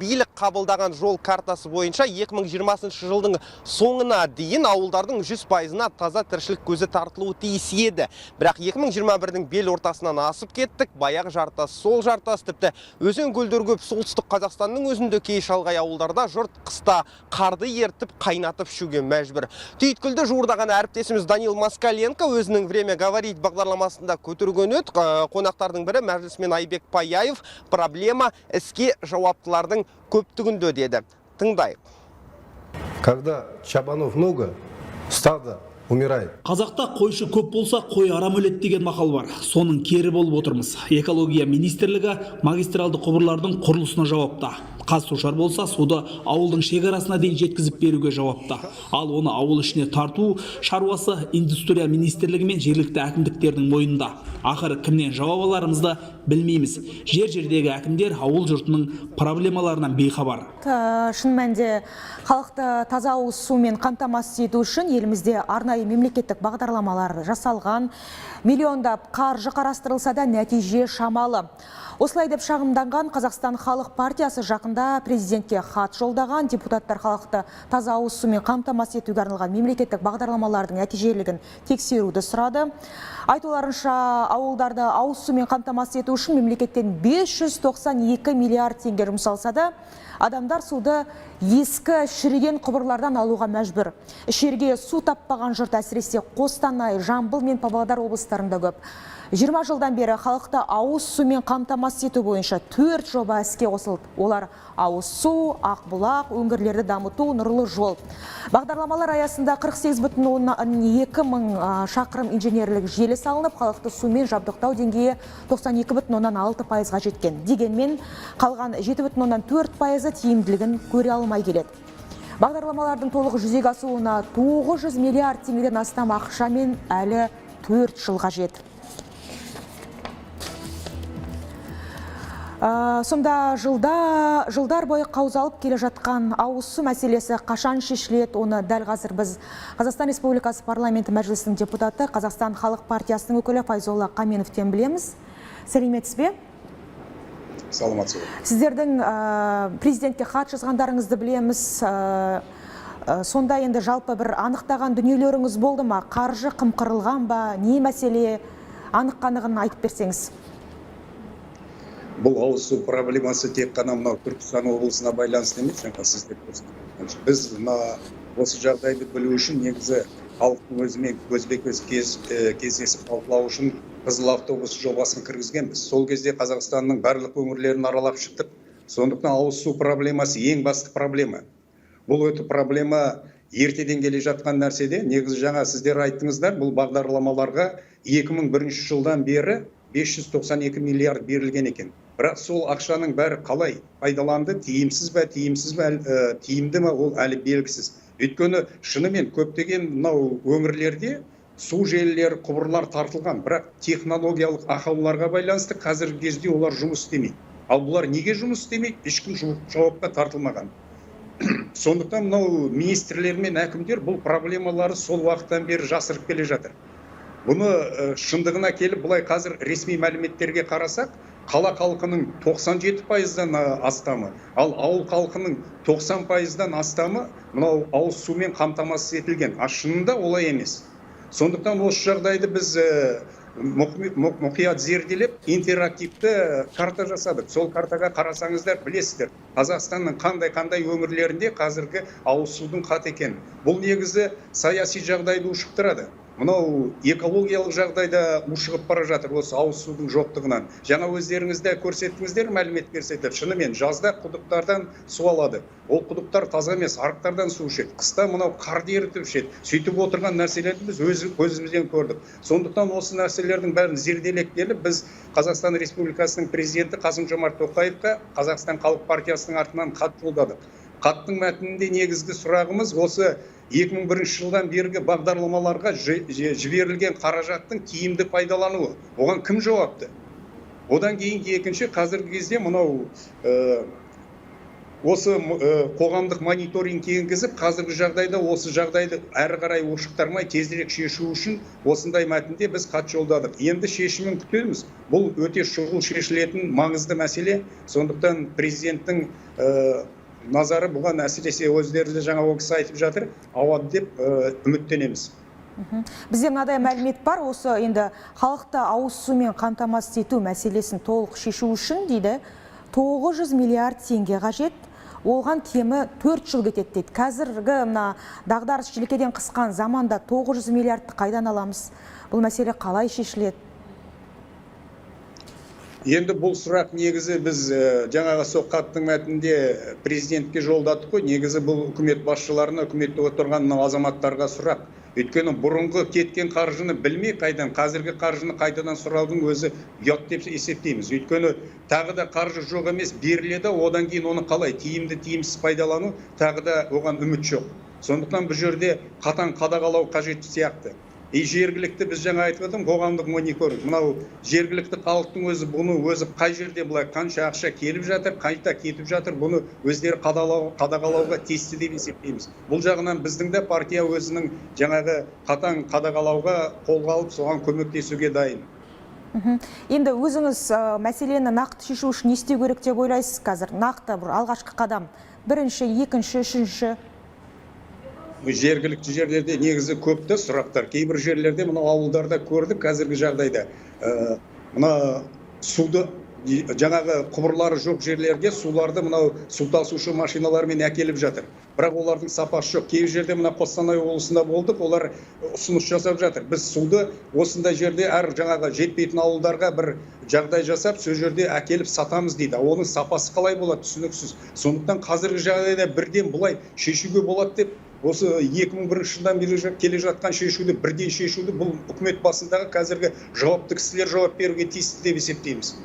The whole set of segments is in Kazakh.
билік қабылдаған жол картасы бойынша 2020 жылдың соңына дейін ауылдардың 100%-ына таза тіршілік көзі тартылуы тиіс еді. Бірақ 2021-дің бел ортасынан асып кеттік, баяғы жартас, сол жартас, тіпті өзен көлдер көп солтүстік Қазақстанның өзінде кей шалғай ауылдарда жұрт қыста қарды ертіп, қайнатып ішуге мәжбүр. Түйткілді жуырдаған әріптесіміз Данил Москаленко өзінің «Время говорить» бағдарламасында көтерген еді. Қонақтардың бірі мәжілісмен Айбек Паяев проблема іске жауаптылардың көптігінде деді. Тыңдайық. Когда чабанов много, стадо умирает. Қазақта қойшы көп болса, қой арам өледі деген мақал бар. Соның кері болып отырмыз. Экология министрлігі магистралды құбырлардың құрылысына жауапта. Қазсушар болса, суды ауылдың шекарасына дейін жеткізіп беруге жауапта. Ал оны ауыл ішіне тарту шаруасы индустрия министрлігі мен жергілікті әкімдіктердің мойнында. Ақыры кімнен жауап аларымызды білмейміз. Жер-жердегі әкімдер ауыл жұртының проблемаларынан бейхабар. Шын мәнінде халықты таза ауыз сумен қамтамасыз ету үшін елімізде арнайы мемлекеттік бағдарламалар жасалған. Миллиондап қаржы қарастырылса да нәтиже шамалы. Осылай деп шағымданған Қазақстан халық партиясы жақында президентке хат жолдаған. Депутаттар халықты таза ауыз сумен қамтамасыз етуге арналған мемлекеттік бағдарламалардың нәтижелігін тексеруді сұрады. Айтуларынша, ауылдарды ауыз сумен қамтамасыз ету үшін мемлекеттен 592 миллиард теңге жұмсалса да, адамдар суды ескі шіріген құбырлардан алуға мәжбүр. Ішерге су таппаған жұрт әсіресе Қостанай, Жамбыл мен Павлодар облыстарында көп. 20 жылдан бері халықты ауыз сумен қамтамасыз ету бойынша 4 жоба іске қосылды. Олар ауыз су, Ақбұлақ, өңірлерді дамыту, нұрлы жол. Бағдарламалар аясында 48,2 мың шақырым инженерлік желі салынып, халықты сумен жабдықтау деңгейі 92,6%-ға жеткен. Дегенмен қалған 7,4%-ы тиімділігін көре алмай келеді. Бағдарламалардың толық жүзеге асуына 900 миллиард теңгеден астам ақшамен әлі 4 жыл қажет. Сонда жылдар бойы қаузалып келе жатқан ауыз су мәселесі қашан шешіледі, оны дәл қазір біз Қазақстан Республикасы парламенті мәжілісінің депутаты, Қазақстан халық партиясының өкілі Файзолла Қаменовтен білеміз. Сәлеметсіз бе? Саламатсыз. Сіздердің президентке хат жазғандарыңызды білеміз. Сонда енді жалпы бір анықтаған дүниелеріңіз болды ма? Қаржы қымқырылған ба? Не мәселе? Анық-қанығын айтып берсеңіз. Бұл ауыз су проблемасы тек қана мынау Түркістан облысына байланысты емес, жаңа сіздер көрсеткен. Біз осы жағдайды білу үшін негізі халықтың өзімен көзбе-көз кездесіп талқылау үшін Қызыл автобус жобасын кіргізгенбіз. Сол кезде Қазақстанның барлық өңірлерін аралап шықтық. Сондықтан ауыз су проблемасы ең басты проблема. Бұл өте проблема ертеден келе жатқан нәрседе. Негізі жаңа сіздер айттыңыздар, бұл бағдарламаларға 2001 жылдан бері 592 миллиард берілген екен. Бірақ сол ақшаның бәрі қалай пайдаланды, тиімсіз бе, тиімді ме, ол әлі белгісіз. Өйткені шынымен көптеген мынау өңірлерде су желілері, құбырлар тартылған, бірақ технологиялық ақауларға байланысты қазіргі кезде олар жұмыс істемейді. Ал бұлар неге жұмыс істемейді? Ешкім жауапқа тартылмаған. Сондықтан мынау министрлер мен әкімдер бұл проблемалары сол уақыттан бері жасырып келе жатыр. Бұны шындығына келіп, бұлай қазір ресми мәліметтерге қарасақ, қала халқының 97%-дан астамы, ал ауыл халқының 90%-дан астамы мынау ауыз сумен қамтамасыз етілген. Шынында олай емес. Сондықтан осы жағдайды біз мұқият зерделеп, интерактивті карта жасадық. Сол картаға қарасаңыздар білесіздер, Қазақстанның қандай өңірлерінде қазіргі ауыз судың қат екен. Бұл негізі саяси жағдайды ушықтырады. Мынау экологиялық жағдайда ушығып бара жатыр осы ауыз судың жоқтығынан. Жаңа өздеріңізде көрсеттіңіздер, мәлімет көрсетіп, шынымен жазда құдықтардан су алады. Ол құдықтар таза емес, арықтардан су ішеді. Қыста мынау қарды ерітіп ішеді. Сөйтіп отырған нәрселерді біз көзімізден көрдік. Сондықтан осы нәрселердің бәрін зерделеп келіп, біз Қазақстан Республикасының президенті Қасым-Жомарт Тоқаевқа Қазақстан халық партиясының артынан хат жолдадық. Хаттың мәтінінде негізгі сұрағымыз осы 2001 жылдан бергі бағдарламаларға жіберілген қаражаттың тиімді пайдалануы. Оған кім жауапты? Одан кейін екінші қазіргі кезде мынау осы қоғамдық мониторинг енгізіп, қазіргі жағдайда осы жағдайды әрі қарай ушықтырмай тезірек шешу үшін осындай мәтінде біз хат жолдадық. Енді шешімін күтеміз. Бұл өте шұғыл шешілетін маңызды мәселе. Сондықтан президенттің назары бұған әсіресе өздері де жаңа ол кісі айтып жатыр, ауады деп үміттенеміз. Бізде мынадай мәлімет бар, осы енді халықты ауыз сумен қамтамасыз ету мәселесін толық шешу үшін дейді 900 миллиард теңге қажет. Олған кемі 4 жыл кетеді дейді. Қазіргі дағдарыс желкеден қысқан заманда 900 миллиардты қайдан аламыз? Бұл мәселе қалай шешіледі? Енді бұл сұрақ негізі біз жаңағы соққаттың мәтінде президентке жолдадық қой. Негізі бұл үкімет басшыларына, үкіметте отырған азаматтарға сұрақ. Өйткені бұрынғы кеткен қаржыны білмей қайдан, қазіргі қаржыны қайтадан сұраудың өзі ұят деп есептейміз. Өйткені тағы да қаржы жоқ емес, беріледі, одан кейін оны қалай тиімді, тиімсіз пайдалану, тағы да оған үміт жоқ. Сондықтан бұл жерде қатаң қадағалау қажет сияқты. Жергілікті біз жаңа айтып отырмын, қоғамдық мониторинг. Мынау жергілікті халықтың өзі бұны өзі қай жерде бұлай қанша ақша келіп жатыр, қайта кетіп жатыр, бұны өздері қадағалауға тиісті деп есептейміз. Бұл жағынан біздің де партия өзінің жаңағы қатаң қадағалауға қолға алып, соған көмектесуге дайын. Енді өзіңіз мәселені нақты шешу үшін не істеу керек деп ойлайсыз қазір? Нақты бір алғашқы қадам, бірінші, екінші, үшінші. Жергілікті жерлерде негізі көпті сұрақтар. Кейбір жерлерде мына ауылдарда көрдік қазіргі жағдайда. Мына суды, жаңағы құбырлары жоқ жерлерге суларды мынау су тасушы машиналармен әкеліп жатыр. Бірақ олардың сапасы жоқ. Кейбір жерде мына Қостанай облысында болдық, олар ұсыныс жасап жатыр. Біз суды осындай жерде әр жаңағы жетпейтін ауылдарға бір жағдай жасап, сол жерде әкеліп сатамыз дейді. Оның сапасы қалай болады, түсініксіз. Сондықтан қазіргі жағдайда бірден бұлай шешуге болады деп осы 2001 жылдан бері келе жатқан шешуді, бірден шешуді бұл үкімет басындағы қазіргі жауапты кісілер жауап беруге тиісті деп есептейміз.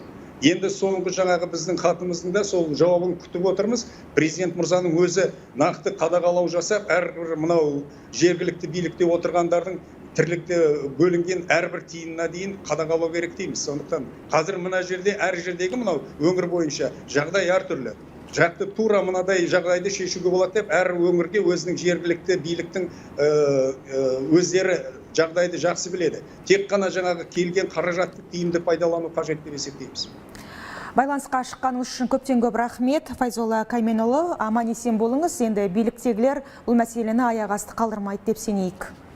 Енді соңғы жаңағы біздің хатымыздың да сол жауабын күтіп отырмыз. Президент мырзаның өзі нақты қадағалау жасап, әрбір мынау жергілікті билікте отырғандардың тірлікте бөлінген әрбір тиынына дейін қадағалау керек дейміз. Сондықтан қазір мына жерде, әр жердегі мынау өңір бойынша жағдай әртүрлі. Жақты тура мынадай жағдайды шешуге болады деп, әр өңірге өзінің жергілікті биліктің өздері жағдайды жақсы біледі. Тек қана жаңағы келген қаражатты тиімді пайдалану қажет деп есептейміз. Байланысқа шыққаныңыз үшін көптен көп рахмет. Файзолла Кайменұлы, аман есен болыңыз. Енді биліктегілер бұл мәселені аяқ асты қалдырмайды деп сенейік.